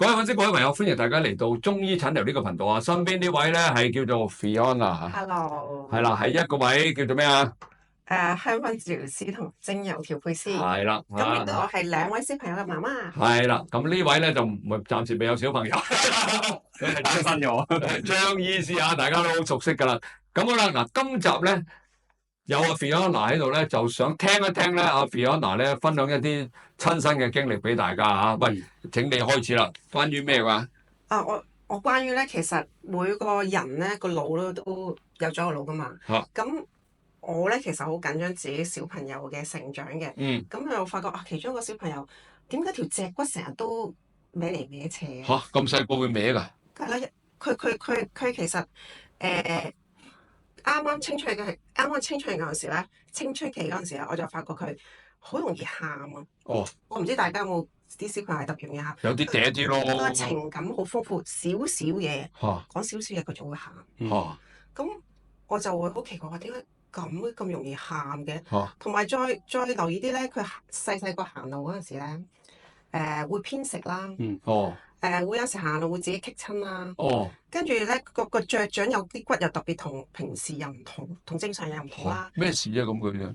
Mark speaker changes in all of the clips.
Speaker 1: 各位粉絲、各位朋友，歡迎大家嚟到中醫診療呢個頻道啊！身邊呢位咧係叫做 Fiona，
Speaker 2: Hello，
Speaker 1: 係啦，係一個位叫做咩啊？
Speaker 2: 香薰治療師同精油調配師。
Speaker 1: 係啦，
Speaker 2: 咁亦都我係兩位小朋友嘅媽媽。
Speaker 1: 係啦，咁呢位咧就唔係暫時未有小朋友，
Speaker 3: 佢係單身咗。
Speaker 1: 張醫師啊，大家都好熟悉㗎啦。咁好啦，嗱，今集咧有阿 Fiona 喺度咧，就想聽一聽咧阿 Fiona 咧分享一啲親身嘅經歷俾大家嚇。喂，請你開始啦，關於咩話？
Speaker 2: 啊，我關於咧，其實每個人咧個腦咧都有咗個腦噶嘛。咁我咧其實好緊張自己小朋友嘅成長嘅。咁又發覺啊，其中一個小朋友點解條脊骨成日都歪嚟歪斜？
Speaker 1: 嚇，咁細個會歪㗎？
Speaker 2: 係啦，佢其實啱啱青春期嗰陣時咧，青春期嗰陣時啊，我就發覺佢好容易喊啊。
Speaker 1: 哦，
Speaker 2: 我唔知大家有冇啲小朋友係特別容易喊？
Speaker 1: 有啲嗲啲咯。
Speaker 2: 個情感好豐富，少少嘢講少少嘢佢就會喊。咁我就會好奇怪話點解咁容易喊嘅？同埋再留意啲咧，佢細個行路嗰陣時咧，會偏食啦。會有時行路會自己棘親啦。跟住咧個腳掌有啲骨又特別同平時又唔同，同正常又唔同啦。
Speaker 1: 咩事啊？咁佢啫？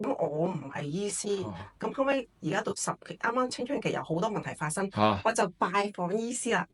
Speaker 2: 咁我唔係醫師，咁後尾而家到10期，啱啱青春期有好多問題發生，我就拜訪醫師啦，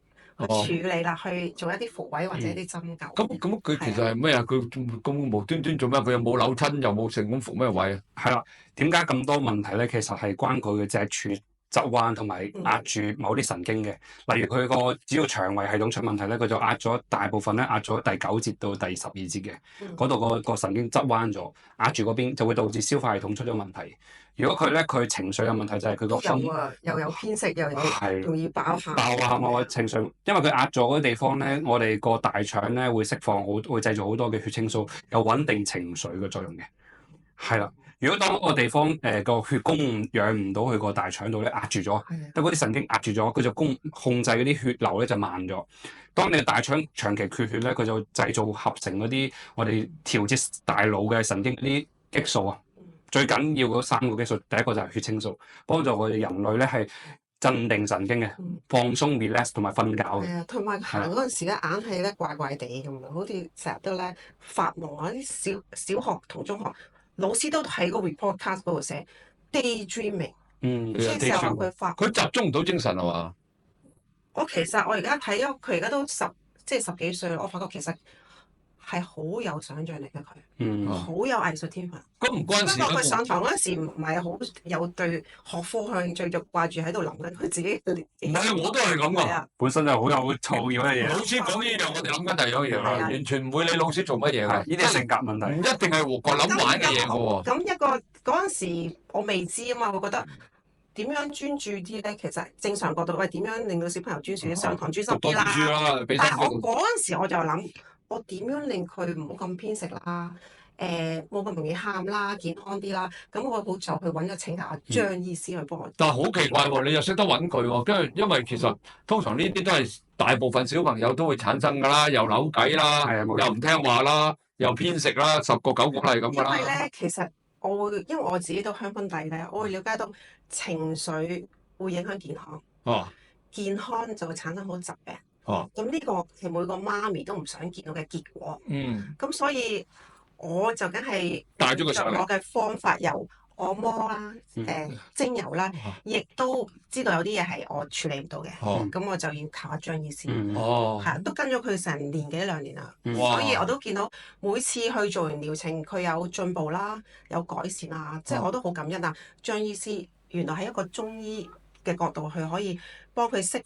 Speaker 2: 去處理啦，去做一啲復位或者一啲針灸。
Speaker 1: 咁佢其實係咩啊？佢咁無端端做咩？佢又冇扭親，又冇成功復咩位啊？
Speaker 3: 係啦，點解咁多問題咧？其實係關佢嘅脊柱側彎同埋壓住某啲神經嘅。例如佢個只要腸胃系統出問題咧，佢就壓咗大部分咧，壓咗第9節到第12節嘅嗰度個神經側彎咗，壓住嗰邊就會導致消化系統出咗問題。如果佢情緒有問題，就係佢個心
Speaker 2: 又有偏食，又有容易爆喊
Speaker 3: 或者情緒，因為佢壓咗嗰啲地方咧，我哋個大腸咧會釋放會製造好多嘅血清素，有穩定情緒嘅作用嘅。係啦。如果當個地方個血供養唔到佢個大腸度咧，壓住咗，得嗰啲神經壓住咗，佢就控制嗰啲血流咧就慢咗。當你嘅大腸長期缺血咧，佢就製造合成嗰啲我哋調節大腦嘅神經啲激素啊。最緊要嗰3個激素，第一個就係血清素，幫助我哋人類咧係鎮定神經嘅，放鬆 relax 同埋瞓覺嘅。
Speaker 2: 係啊，同埋行嗰陣時咧，硬係咧怪怪地咁樣，好似成日都咧發夢啊！啲小學同中學。老師都喺個 report card 嗰度寫 daydreaming，即係成日話佢發，
Speaker 1: 佢集中唔到精神係嘛？
Speaker 2: 我而家睇咗佢而家都10幾歲，我發覺其實係好有想像力嘅佢，好有藝術天分。
Speaker 1: 咁唔關事。
Speaker 2: 不過佢上堂嗰時唔係好有對學科向，最掛住喺度諗緊佢自己。
Speaker 1: 唔係，我都係咁噶。
Speaker 3: 本身就好有創意嘅嘢。
Speaker 1: 老師講呢樣，我哋諗緊第二樣嘢啦，完全唔會理老師做乜嘢嘅。
Speaker 3: 呢啲係性格問題，
Speaker 1: 唔一定係我諗玩嘅嘢嘅喎。
Speaker 2: 咁嗰陣時我未知啊嘛，我覺得點樣專注啲咧？其實正常角度，喂，點樣令到小朋友專注啲？上堂專心啲啦。但係我嗰陣時我就諗，我點樣令佢唔好咁偏食啦？冇咁容易喊啦，健康啲啦。咁我好就去揾個請教阿張醫師去幫我。
Speaker 1: 但係好奇怪喎，你又識得揾佢喎？因為其實通常呢啲都係大部分小朋友都會產生㗎啦，又扭計啦，又唔聽話啦，又偏食啦，10個9個係咁㗎啦。
Speaker 2: 因為咧，其實因為我自己都香薰底咧，我會了解到情緒會影響健康。健康就會產生好疾病。咁呢個係每個媽咪都唔想見到嘅結果。咁所以我就梗係
Speaker 1: 帶咗個上嚟。
Speaker 2: 我嘅方法由按摩啦、精油啦，亦都知道有啲嘢係我處理唔到嘅。咁我就要靠阿張醫師。都跟咗佢成年幾2年啦。所以我都見到每次去做完療程，佢有進步啦，有改善啦，即係我都好感恩啊！張醫師原來係一個中醫嘅角度，去可以幫佢釋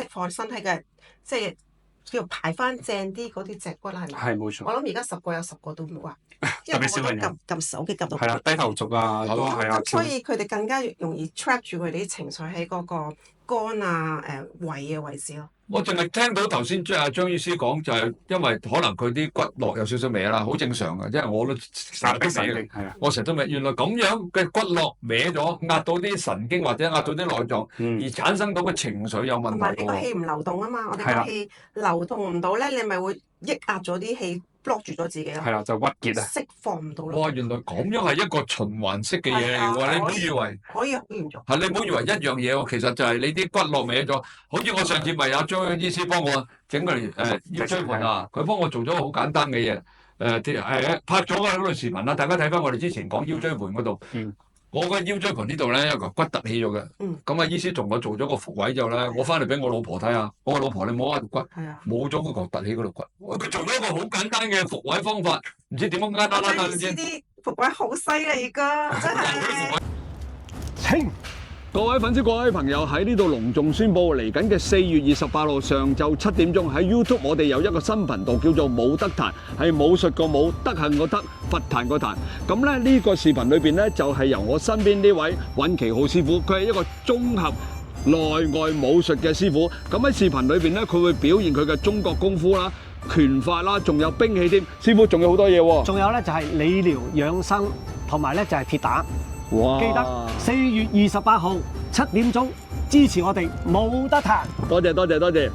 Speaker 2: 放身體嘅，即係叫排翻正啲嗰啲脊骨啦，係咪？
Speaker 3: 係冇錯。
Speaker 2: 我諗而家10個有10個都冇啊，
Speaker 3: 特別小朋友
Speaker 2: 撳手機撳到。
Speaker 3: 係啦，低頭族啊，都係啊。
Speaker 2: 咁所以佢哋更加容易 trap 住佢哋啲情緒喺嗰個肝啊、胃嘅位置咯。
Speaker 1: 我淨係聽到頭先阿張醫師講，就係因為可能佢啲骨骼有少少歪啦，好正常嘅，因為我都成日都歪，我成日都歪。原來咁樣嘅骨骼歪咗，壓到啲神經或者壓到啲內臟，而產生到嘅情緒有問題。
Speaker 2: 同埋你個氣唔流動啊嘛，我哋個氣流動唔到咧，你咪會抑壓咗啲氣 block 住咗自己咯。
Speaker 3: 係啦，就鬱結啊！
Speaker 2: 釋放唔到咯。
Speaker 1: 哇，原來咁樣係一個循環式嘅嘢嚟喎，你唔好以為
Speaker 2: 可以好嚴重。
Speaker 1: 係你唔好以為一樣嘢喎，其實就係你啲骨骼歪咗。好似我上次咪有張醫師幫我整個腰椎盤啊，佢幫我做咗個好簡單嘅嘢。拍咗嘅嗰段視頻啦，大家睇翻我哋之前講腰椎盤嗰度。我個腰椎盤呢度咧有個骨突起咗嘅。咁啊，醫師同我做咗個復位之後咧，我翻嚟俾我老婆睇下，我話老婆你摸下條骨，冇咗個突起嗰度骨。佢做咗一個好簡單嘅復位方法，唔知點樣簡單啦。
Speaker 2: 醫師啲復位好犀利㗎，真係。
Speaker 4: 清。各位粉絲、各位朋友喺呢度隆重宣佈，嚟緊嘅4月28號上晝7點鐘喺 YouTube 我哋有一個新頻道叫做武德壇，係武術個武，德行個德，佛壇個壇。咁咧呢個視頻裏邊咧就係由我身邊呢位尹其浩師傅，佢係一個綜合內外武術嘅師傅。咁喺視頻裏邊咧，佢會表現佢嘅中國功夫啦、拳法啦，仲有兵器添。師傅仲有好多嘢喎。
Speaker 5: 仲有咧就係理療養生，同埋咧就係鐵打。
Speaker 4: 哇！
Speaker 5: 記得4月28號7點鐘支持我哋武德壇。
Speaker 4: 多謝多謝多謝。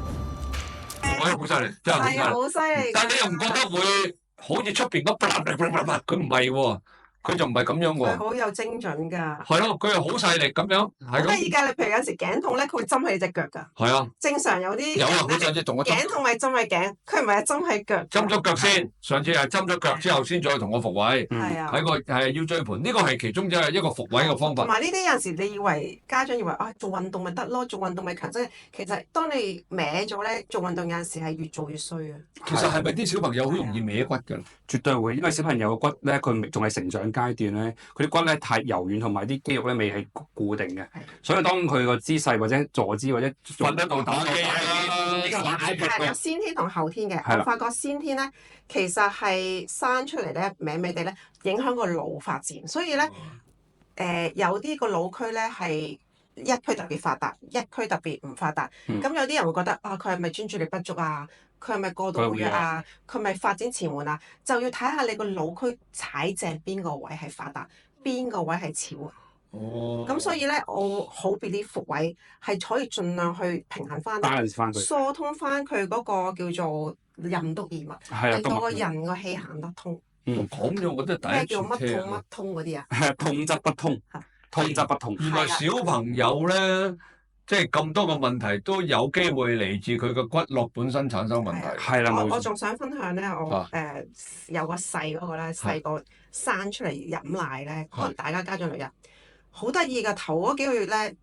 Speaker 1: 復位好犀利，真係
Speaker 2: 好犀利。
Speaker 1: 但係你又唔覺得會好似出邊嗰佢唔係喎。佢就唔係咁樣喎，
Speaker 2: 佢好有精準㗎。
Speaker 1: 係咯，佢係好細力咁樣，係咁。
Speaker 2: 得意㗎，你譬如有時頸痛咧，佢會針喺你隻腳㗎。
Speaker 1: 係啊。
Speaker 2: 正常有啲
Speaker 1: 有啊，好上次同我
Speaker 2: 頸痛咪針喺頸，佢唔係針喺腳。
Speaker 1: 針咗腳先，上次係針咗腳之後先再同我復位。
Speaker 2: 係啊。
Speaker 1: 喺個係腰椎盤，呢個係其中一個復位嘅方法。
Speaker 2: 同埋呢啲有陣時，你以為家長以為做運動咪得咯，做運動咪強身。其實當你歪咗咧，做運動有陣時係越做越衰啊。
Speaker 1: 其實係咪啲小朋友好容易歪骨㗎？
Speaker 3: 絕對會，因為小朋友嘅骨咧，佢仲係成長階段咧。佢啲骨咧太柔軟，同埋啲肌肉咧未係固定嘅，所以當佢個姿勢或者坐姿或者
Speaker 1: 瞓喺度打機
Speaker 2: 係有先天同後天嘅。我發覺先天咧其實係生出嚟咧歪歪地咧，影響個腦發展，所以咧有啲個腦區咧係一區特別發達，一區特別唔發達。咁有啲人會覺得佢係咪專注力不足啊？佢係咪過度活躍啊？佢係咪發展遲緩啊？就要睇下你個腦區踩正邊個位係發達，邊個位係潮啊？咁所以咧，我好 believe 復位係可以盡量去平衡翻佢，疏通翻佢嗰個叫做任督二脈，令到個人個氣行得通。
Speaker 1: 咁樣我真係第一次聽。
Speaker 2: 咩叫乜痛乜通嗰啲啊？
Speaker 3: 痛則不通，通則不通。
Speaker 1: 原來小朋友咧，即係咁多個問題都有機會嚟自佢個骨骼本身產生問題。
Speaker 3: 係啦，
Speaker 2: 我仲想分享咧，我有個細嗰個咧，細個生出嚟飲奶咧，可能大家家長嚟飲，好得意㗎。頭嗰幾個月咧，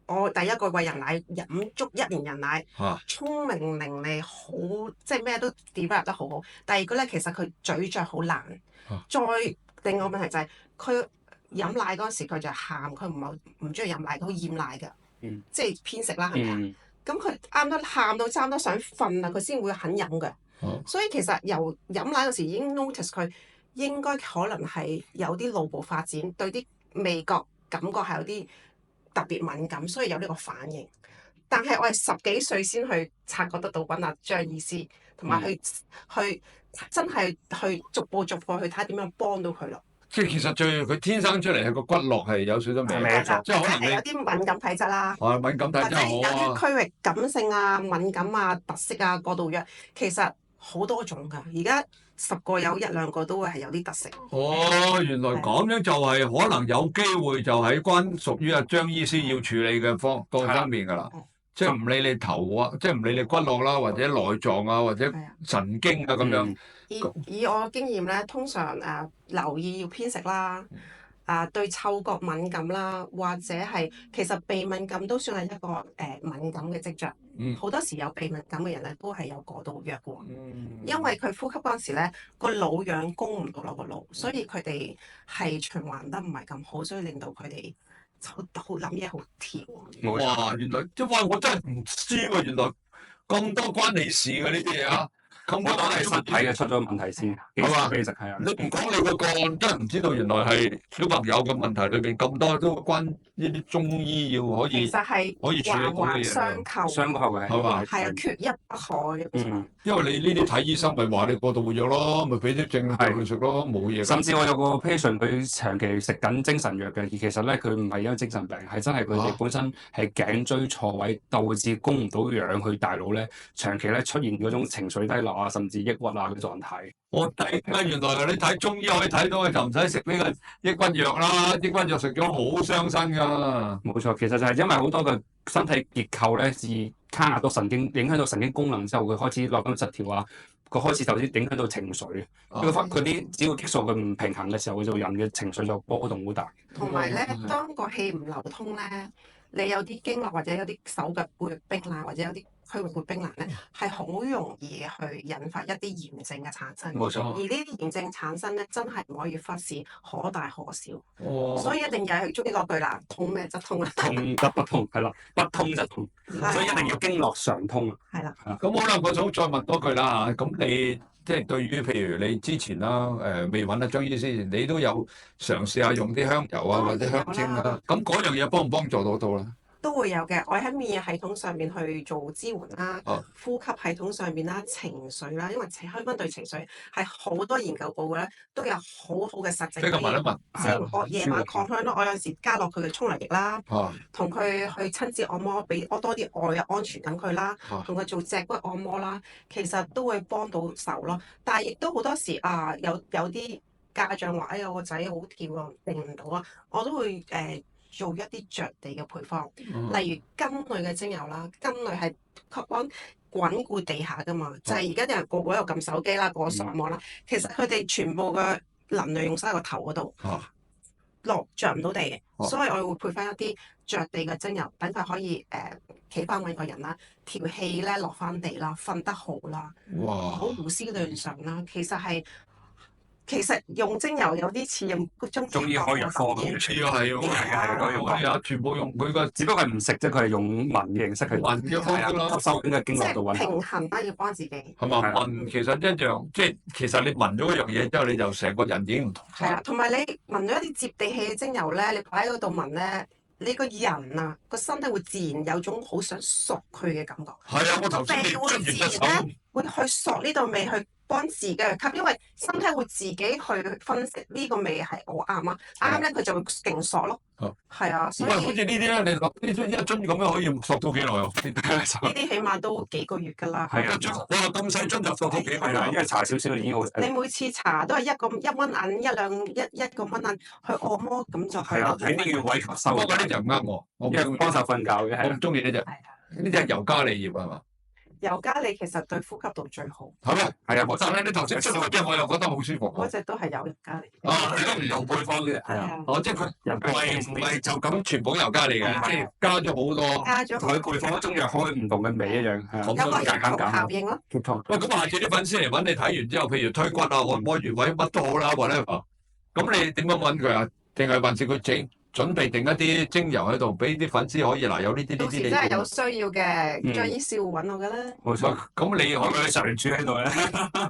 Speaker 2: 我第一個餵人奶飲足1年人奶，聰明伶俐，好即係咩都 develop 得好好。第二個咧，其實佢咀嚼好難。再另外個問題就係佢飲奶嗰時佢就喊，佢唔中意飲奶，佢好厭奶㗎。即係偏食啦，係咪啊？咁佢啱得喊到差唔多想瞓啦，佢先會肯飲嘅。所以其實由飲奶嗰時已經 notice 佢應該可能係有啲腦部發展，對啲味覺感覺係有啲特別敏感，所以有呢個反應。但係我係10幾歲先去察覺得到揾阿張醫師，同埋去真係去逐步去睇下點樣幫到佢咯。
Speaker 1: 即係其實佢天生出嚟係個骨骼係有少少歪咗，即係可能你
Speaker 2: 有啲敏感體質啦，
Speaker 1: 敏感體質好
Speaker 2: 有啲區域感性啊、敏感啊、特色啊、過度弱，其實好多種㗎。而家10個有1、2個都會係有啲特色。
Speaker 1: 原來咁樣就係可能有機會就喺屬於阿張醫師要處理嘅各方面㗎啦。即係唔理你頭啊，即係唔理你骨骼啦，或者內臟啊，或者神經啊咁樣。
Speaker 2: 以我嘅經驗咧，通常留意要偏食啦，對嗅覺敏感啦，或者係其實鼻敏感都算係一個敏感嘅跡象。好多時有鼻敏感嘅人咧，都係有過度活躍嘅。因為佢呼吸嗰陣時咧，個腦氧供唔到落個腦，所以佢哋係循環得唔係咁好，所以令到佢哋好諗嘢好跳。
Speaker 1: 哇！原來我真係唔知喎，原來咁多關你事嘅呢啲嘢啊！咁多係身體嘅
Speaker 3: 出咗問題先，
Speaker 1: 係嘛？
Speaker 3: 其實係啊，
Speaker 1: 你唔講你個案，真係唔知道原來係小朋友嘅問題裏邊咁多都關呢啲中醫要可以處理到嘅嘢。
Speaker 2: 相扣
Speaker 1: 嘅係嘛？
Speaker 2: 係啊，缺一不可。
Speaker 1: 因為你呢啲睇醫生咪話你過度活躍咯，咪俾啲正藥佢食咯，冇嘢。
Speaker 3: 甚至我有個 patient 佢長期食緊精神藥嘅，而其實咧佢唔係因為精神病，係真係佢哋本身係頸椎錯位，導致供唔到氧去大腦咧，長期咧出現嗰種情緒低落樂啊，甚至抑鬱啊嘅狀態。
Speaker 1: 我睇原來你睇中醫可以睇到嘅，就唔使食呢個抑鬱藥啦，抑鬱藥食咗好傷身噶。
Speaker 3: 冇錯，其實就係因為好多嘅身體結構咧，而卡壓到神經，影響到神經功能之後，佢開始內分泌失調啊，佢開始就先影響到情緒。佢啲只要激素佢唔平衡嘅時候，佢就人嘅情緒就波動好大。
Speaker 2: 同埋咧，當個氣唔流通咧，你有啲經絡或者有啲手腳會冰冷，或者有啲區域會冰冷咧，係好容易去引發一啲炎症嘅產生。
Speaker 3: 冇錯。
Speaker 2: 而呢啲炎症產生咧，真係唔可以忽視，可大可小。
Speaker 1: 哦。
Speaker 2: 所以一定要係中醫嗰句啦，痛咩則痛啊。
Speaker 3: 痛則不痛，係啦，不通則痛，所以一定要經絡常通啊。
Speaker 2: 係啦。
Speaker 1: 咁好啦，我想再問多句啦嚇，咁你即係對於譬如你之前啦未揾阿張醫師，你都有嘗試下用啲香油啊或者香精啊，咁嗰樣嘢幫唔幫助到咧？
Speaker 2: 都會有嘅，我喺免疫系統上面去做支援啦，呼吸系統上面啦，情緒啦，因為香薰對情緒係好多研究報告咧，都有好好嘅實證。
Speaker 1: 即係問一問，
Speaker 2: 我夜晚擴香咯，我有陣時加落佢嘅沖涼液啦，同佢去親自按摩，俾我多啲愛嘅安全感佢啦，同佢做脊骨按摩啦，其實都會幫到手咯。但係亦都好多時有啲家長話：哎呀，我個仔好跳啊，定唔到啊，我都會做一啲着地嘅配方，例如根類嘅精油啦，根類係幫穩固地下噶嘛，就係而家啲人個個又撳手機啦，個個上網啦，其實佢哋全部嘅能量用晒喺個頭嗰度，着唔到地嘅，所以我會配翻一啲着地嘅精油，等佢可以企翻穩個人啦，條氣咧落翻地啦，瞓得好啦，好胡思亂想啦，其實用精油有啲似用
Speaker 3: 中醫開藥方嘅，
Speaker 1: 係啊，全部用佢個，
Speaker 3: 只不過係唔食啫，佢係用聞嘅形式去
Speaker 1: 聞嘅方式咯，
Speaker 3: 吸收嘅經絡度揾。
Speaker 2: 平衡啦，要幫自己。
Speaker 1: 係嘛？聞其實一樣，即係其實你聞咗一樣嘢之後，你就成個人已經唔同。
Speaker 2: 係啊，同埋你聞咗一啲接地氣嘅精油咧，你擺喺嗰度聞咧，你個人啊個身體會自然有種好想索佢嘅感覺。
Speaker 1: 係啊，我頭先
Speaker 2: 會自然咧會去索呢度味去。幫自己去吸，因為身體會自己去分析呢個味係我啱啊，啱咧佢就會勁索咯。係啊，所以
Speaker 1: 好似呢啲咧，你落呢樽一樽咁樣可以索到幾耐啊？
Speaker 2: 呢啲起碼都幾個月㗎啦。
Speaker 1: 係啊，哇咁細樽就索到幾耐啦？
Speaker 3: 因為搽少少已經好。你
Speaker 2: 每次搽都係一蚊銀一個蚊銀去按摩咁就係
Speaker 3: 啦。喺呢個位吸收。
Speaker 1: 不過呢隻唔啱我，因為幫手瞓覺嘅，我唔中意呢隻。呢隻尤加利葉係嘛？
Speaker 2: 尤加利其實對呼吸道最好。
Speaker 1: 係咩？係啊，我覺得你頭先出嚟之後，我又覺得好舒服。
Speaker 2: 嗰隻都係有尤加利。
Speaker 1: 你都唔用配方嘅。係啊。即係佢唔係就咁全部尤加利嘅，即係加咗好多。
Speaker 2: 加咗。
Speaker 3: 佢配方中藥開唔同嘅味一樣，
Speaker 2: 有個效應咯。
Speaker 1: 喂，咁下次啲粉絲嚟揾你睇完之後，譬如推骨啊、按摩穴位乜都好啦，whatever。咁你點樣揾佢啊？定係還是佢準備定一啲精油喺度，俾啲粉絲可以嗱，有呢啲。到時真係
Speaker 2: 有需要嘅，張醫師會揾我㗎啦。
Speaker 3: 冇錯，
Speaker 1: 咁你可以
Speaker 3: 常駐喺度咧，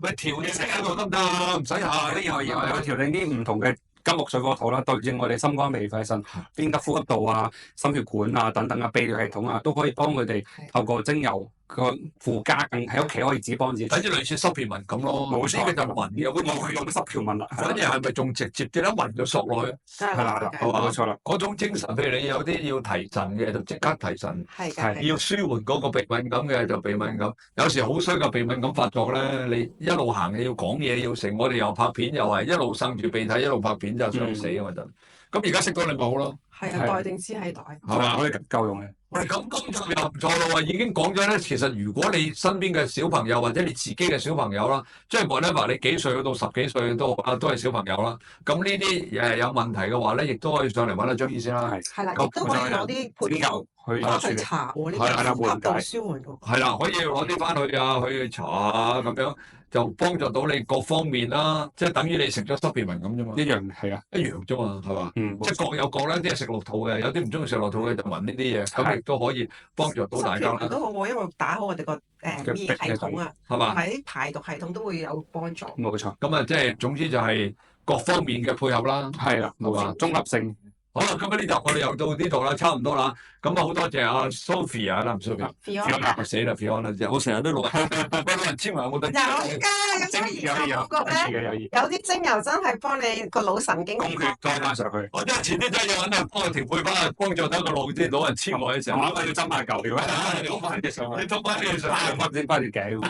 Speaker 1: 咪調嘢食喺度得唔得啊？唔使下啲
Speaker 3: 有調整啲唔同嘅金木水火土啦，對應我哋心肝脾肺腎、邊得呼吸道啊、心血管啊等等啊、泌尿系統啊，都可以幫佢哋透過精油個附加更喺屋企可以自己幫自己。
Speaker 1: 等於類似濕片紋咁咯，
Speaker 3: 冇錯，
Speaker 1: 呢個就紋嘅，
Speaker 3: 我去用濕條紋啦。
Speaker 1: 反而係咪仲直接一紋就索落去？
Speaker 2: 係啦，
Speaker 3: 冇錯啦。
Speaker 1: 嗰種精神，譬如你有啲要提神嘅，就即刻提神；
Speaker 2: 係
Speaker 1: 要舒緩嗰個鼻敏感嘅，就鼻敏感。有時好衰嘅鼻敏感發作咧，你一路行你要講嘢要成，我哋又拍片又係一路擤住鼻涕一路拍片就想死啊！真。咁而家識到你咪好咯。
Speaker 2: 係啊，袋定屍喺袋。
Speaker 1: 係嘛？
Speaker 3: 可以夠用嘅。
Speaker 1: 喂，咁工作又唔錯咯喎，已經講咗咧。其實如果你身邊嘅小朋友或者你自己嘅小朋友啦，即係whatever你幾歲到10幾歲都係小朋友啦。咁呢啲有問題嘅話咧，亦都可以上嚟揾阿張醫師啦。
Speaker 2: 係啦，亦都可以攞啲
Speaker 3: 精油去
Speaker 2: 搽喎，呢
Speaker 1: 啲
Speaker 2: 呼吸道舒緩㗎。
Speaker 1: 係啦，可以攞啲翻去啊，去搽啊咁樣，就幫助到你各方面啦。即係等於你食咗濕片紋咁啫嘛。
Speaker 3: 一樣係啊，
Speaker 1: 一樣啫嘛，係嘛？即係各有各啦，啲係食落肚嘅，有啲唔中意食落肚嘅就聞呢啲嘢，咁亦都可以幫助到大家啦。
Speaker 2: 都好喎，因為打好我哋個免疫系統啊，
Speaker 1: 係嘛？
Speaker 2: 同埋啲排毒系統都會有幫助。
Speaker 3: 冇錯。
Speaker 1: 咁啊，即係總之就係各方面嘅配合啦。
Speaker 3: 係啦，冇錯，綜合性。
Speaker 1: 好啦，咁呢集我哋又到呢度啦，差唔多啦。咁啊，好多謝阿 Sophia 啦，唔 Sophia，Fiona 死啦 Fiona 啫，我成日都錄，冇人簽埋我得。
Speaker 2: 有㗎，有啲精油真係幫你個腦神經
Speaker 3: 供血裝翻上去。
Speaker 1: 我真係前啲真係要揾人幫我調配翻，幫助得個腦啲老人簽我嘅時候，
Speaker 3: 我要斟下舊料啊，攞翻啲上去，
Speaker 1: 你攞翻啲上去，
Speaker 3: 翻條頸。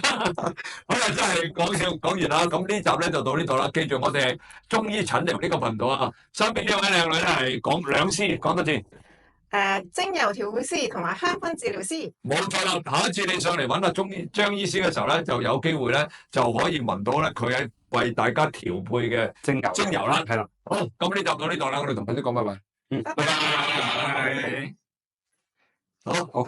Speaker 1: 好啦，真係講笑講完啦，咁呢集咧就到呢度啦。記住我哋中醫診療呢個頻道啊，身邊呢位靚女咧係講兩師，講多次。
Speaker 2: 精油調配師同埋香薰治療師，
Speaker 1: 冇錯啦。下一次你上嚟揾阿張醫師嘅時候咧，就有機會咧就可以聞到咧佢喺為大家調配嘅精油啦。
Speaker 3: 係啦，
Speaker 1: 好，咁呢集到呢度啦，我哋同粉絲講拜拜。
Speaker 2: 拜拜。
Speaker 1: 好。